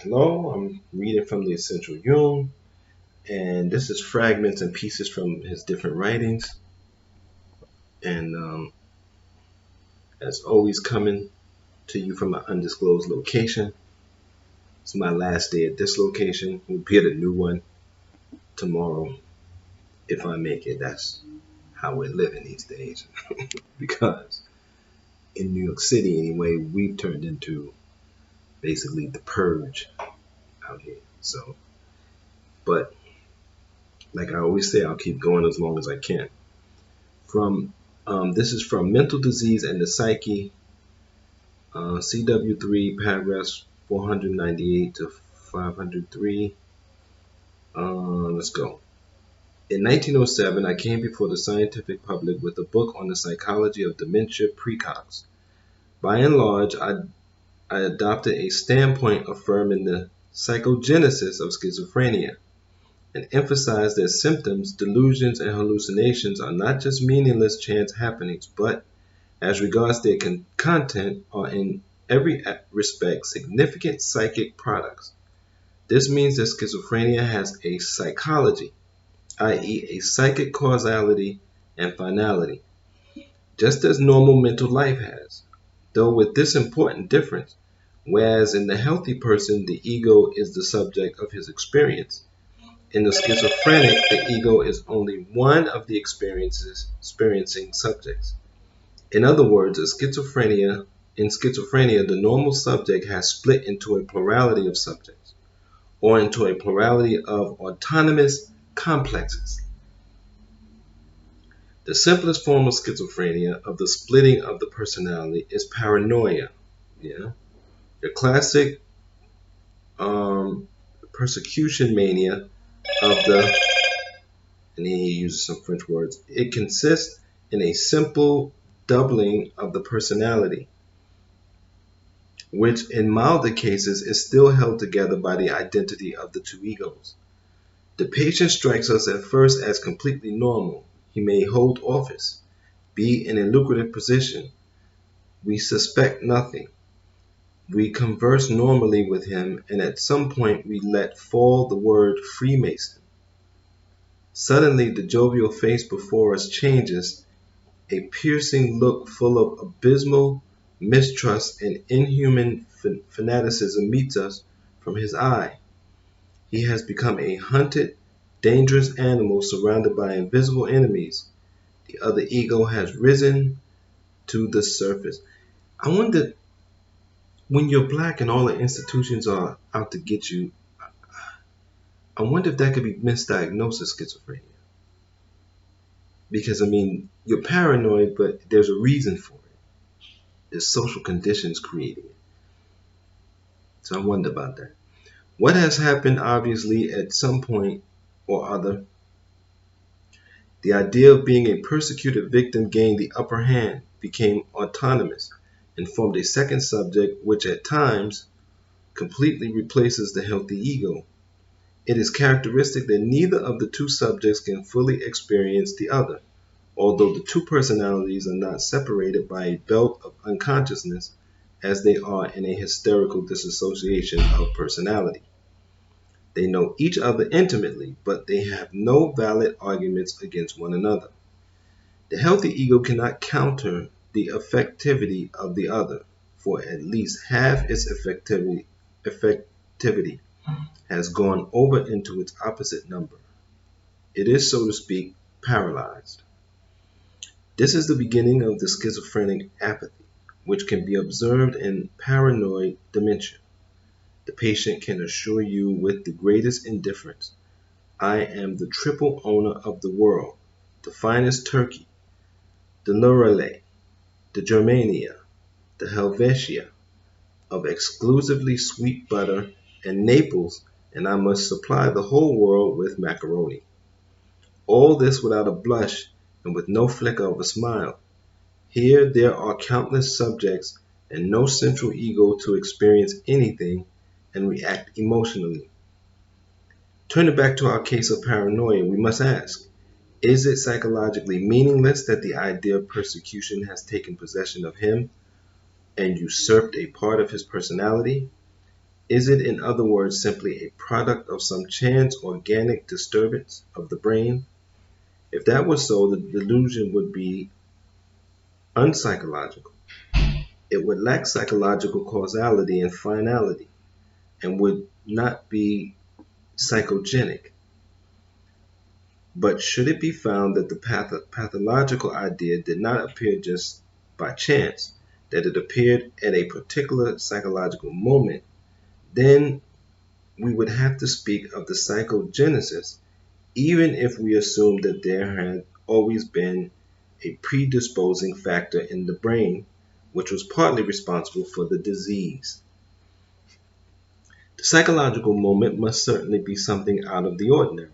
Hello, I'm reading from the Essential Jung, and this is fragments and pieces from his different writings. And as always, coming to you from an undisclosed location. It's my last day at this location. We'll be at a new one tomorrow if I make it. That's how we're living these days. Because in New York City, anyway, we've turned into basically the purge out here. So, but like I always say, I'll keep going as long as I can. This is from Mental Disease and the Psyche, CW3, paragraphs 498 to 503. Let's go. In 1907, I came before the scientific public with a book on the psychology of dementia precox. By and large, I adopted a standpoint affirming the psychogenesis of schizophrenia and emphasized that symptoms, delusions, and hallucinations are not just meaningless chance happenings, but as regards their content, are in every respect significant psychic products. This means that schizophrenia has a psychology, i.e., a psychic causality and finality, just as normal mental life has, though with this important difference: whereas in the healthy person the ego is the subject of his experience, in the schizophrenic the ego is only one of the experiencing subjects. In other words, in schizophrenia, the normal subject has split into a plurality of subjects, or into a plurality of autonomous complexes. The simplest form of schizophrenia, of the splitting of the personality, is paranoia. Yeah, the classic persecution mania of the, and he uses some French words. It consists in a simple doubling of the personality, which in milder cases is still held together by the identity of the two egos. The patient strikes us at first as completely normal. He may hold office, be in a lucrative position. We suspect nothing. We converse normally with him, and at some point we let fall the word Freemason. Suddenly the jovial face before us changes. A piercing look full of abysmal mistrust and inhuman fanaticism meets us from his eye. He has become a hunted, dangerous animal surrounded by invisible enemies. The other ego has risen to the surface. I wonder, when you're black and all the institutions are out to get you, I wonder if that could be misdiagnosed as schizophrenia. Because, I mean, you're paranoid, but there's a reason for it. There's social conditions creating it. So I wonder about that. What has happened, obviously, at some point or other, the idea of being a persecuted victim gained the upper hand, became autonomous, and formed a second subject which at times completely replaces the healthy ego. It is characteristic that neither of the two subjects can fully experience the other, although the two personalities are not separated by a belt of unconsciousness as they are in a hysterical dissociation of personality. They know each other intimately, but they have no valid arguments against one another. The healthy ego cannot counter the effectivity of the other, for at least half its effectivity has gone over into its opposite number. It is, so to speak, paralyzed. This is the beginning of the schizophrenic apathy, which can be observed in paranoid dementia. The patient can assure you with the greatest indifference, I am the triple owner of the world, the finest turkey, the Lorelei, the Germania, the Helvetia, of exclusively sweet butter and Naples, and I must supply the whole world with macaroni. All this without a blush and with no flicker of a smile. Here there are countless subjects and no central ego to experience anything and react emotionally. Turning back to our case of paranoia, we must ask, is it psychologically meaningless that the idea of persecution has taken possession of him and usurped a part of his personality? Is it, in other words, simply a product of some chance organic disturbance of the brain? If that was so, the delusion would be unpsychological. It would lack psychological causality and finality and would not be psychogenic. But should it be found that the pathological idea did not appear just by chance, that it appeared at a particular psychological moment, then we would have to speak of the psychogenesis, even if we assume that there had always been a predisposing factor in the brain, which was partly responsible for the disease. The psychological moment must certainly be something out of the ordinary.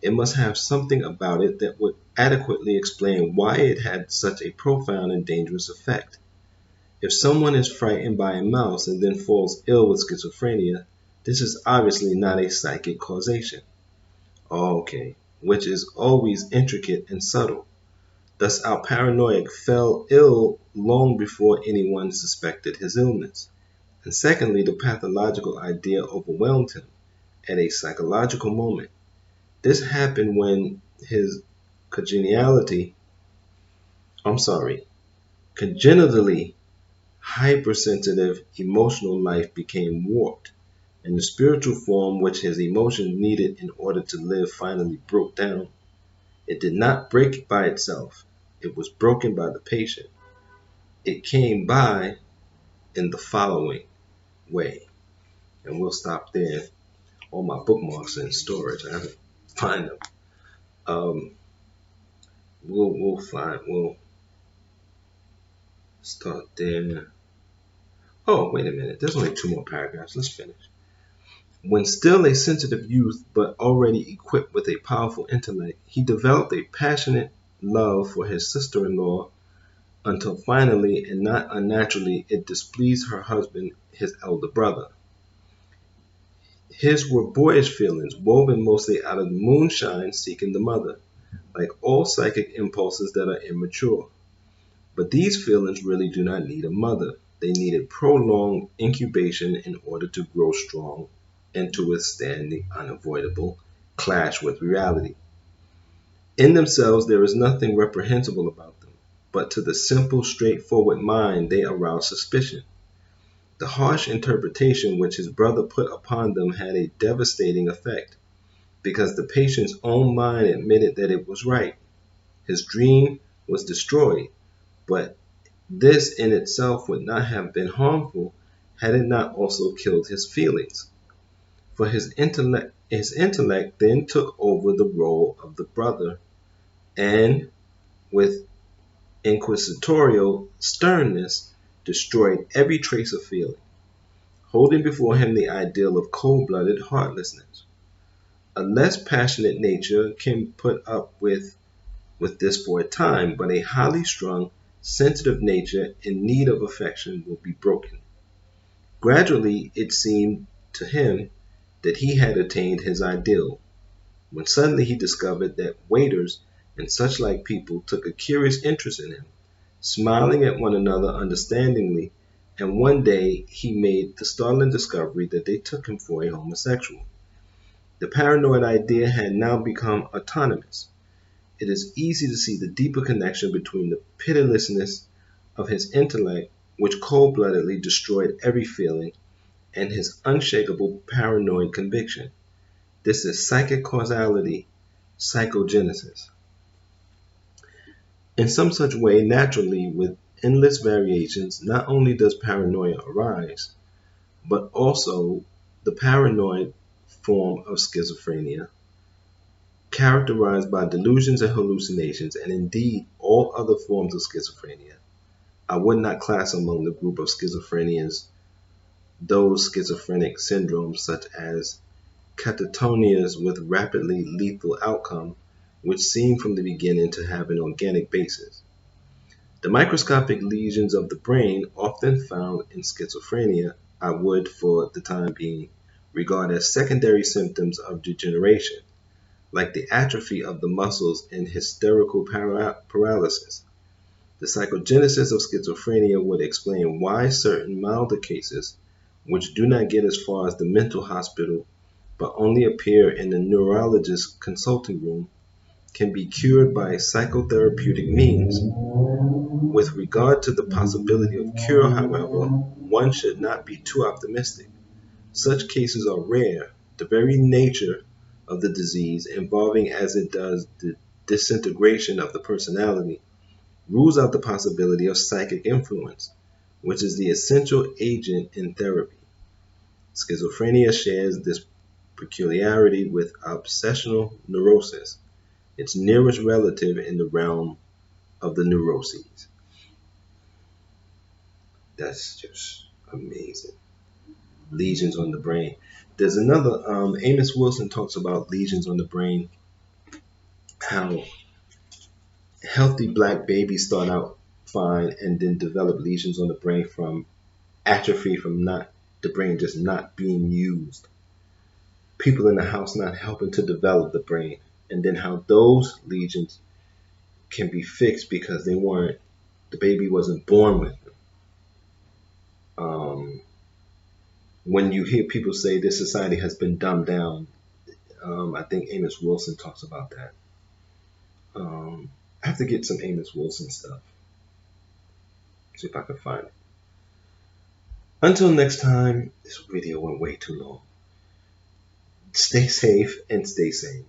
It must have something about it that would adequately explain why it had such a profound and dangerous effect. If someone is frightened by a mouse and then falls ill with schizophrenia, this is obviously not a psychic causation. Okay, which is always intricate and subtle. Thus, our paranoiac fell ill long before anyone suspected his illness. And secondly, the pathological idea overwhelmed him at a psychological moment. This happened when his congenitally hypersensitive emotional life became warped, and the spiritual form which his emotions needed in order to live finally broke down. It did not break by itself. It was broken by the patient. It came by in the following way. And we'll stop there. All my bookmarks are in storage. I haven't find them. We'll start there. Oh, wait a minute. There's only 2 more paragraphs. Let's finish. When still a sensitive youth, but already equipped with a powerful intellect, he developed a passionate love for his sister-in-law until finally, and not unnaturally, it displeased her husband, his elder brother. His were boyish feelings, woven mostly out of moonshine seeking the mother, like all psychic impulses that are immature. But these feelings really do not need a mother. They needed prolonged incubation in order to grow strong and to withstand the unavoidable clash with reality. In themselves, there is nothing reprehensible about them, but to the simple, straightforward mind they arouse suspicion. The harsh interpretation which his brother put upon them had a devastating effect, because the patient's own mind admitted that it was right. His dream was destroyed, but this in itself would not have been harmful had it not also killed his feelings. For his intellect then took over the role of the brother, and with inquisitorial sternness destroyed every trace of feeling, holding before him the ideal of cold-blooded heartlessness. A less passionate nature can put up with this for a time, but a highly strung, sensitive nature in need of affection will be broken. Gradually, it seemed to him that he had attained his ideal, when suddenly he discovered that waiters and such like people took a curious interest in him, smiling at one another understandingly, and one day he made the startling discovery that they took him for a homosexual. The paranoid idea had now become autonomous. It is easy to see the deeper connection between the pitilessness of his intellect, which cold-bloodedly destroyed every feeling, and his unshakable paranoid conviction. This is psychic causality, psychogenesis. In some such way, naturally, with endless variations, not only does paranoia arise, but also the paranoid form of schizophrenia, characterized by delusions and hallucinations, and indeed all other forms of schizophrenia. I would not class among the group of schizophrenias those schizophrenic syndromes such as catatonias with rapidly lethal outcome, which seem from the beginning to have an organic basis. The microscopic lesions of the brain often found in schizophrenia I would, for the time being, regard as secondary symptoms of degeneration, like the atrophy of the muscles in hysterical paralysis. The psychogenesis of schizophrenia would explain why certain milder cases which do not get as far as the mental hospital but only appear in the neurologist's consulting room, can be cured by psychotherapeutic means. With regard to the possibility of cure, however, one should not be too optimistic. Such cases are rare. The very nature of the disease, involving as it does the disintegration of the personality, rules out the possibility of psychic influence, which is the essential agent in therapy. Schizophrenia shares this peculiarity with obsessional neurosis, its nearest relative in the realm of the neuroses. That's just amazing. Lesions on the brain. There's another, Amos Wilson talks about lesions on the brain, how healthy black babies start out fine and then develop lesions on the brain from atrophy, from not the brain just not being used. People in the house not helping to develop the brain, and then how those lesions can be fixed because the baby wasn't born with them. When you hear people say this society has been dumbed down, I think Amos Wilson talks about that. I have to get some Amos Wilson stuff. See if I can find it. Until next time, this video went way too long. Stay safe and stay sane.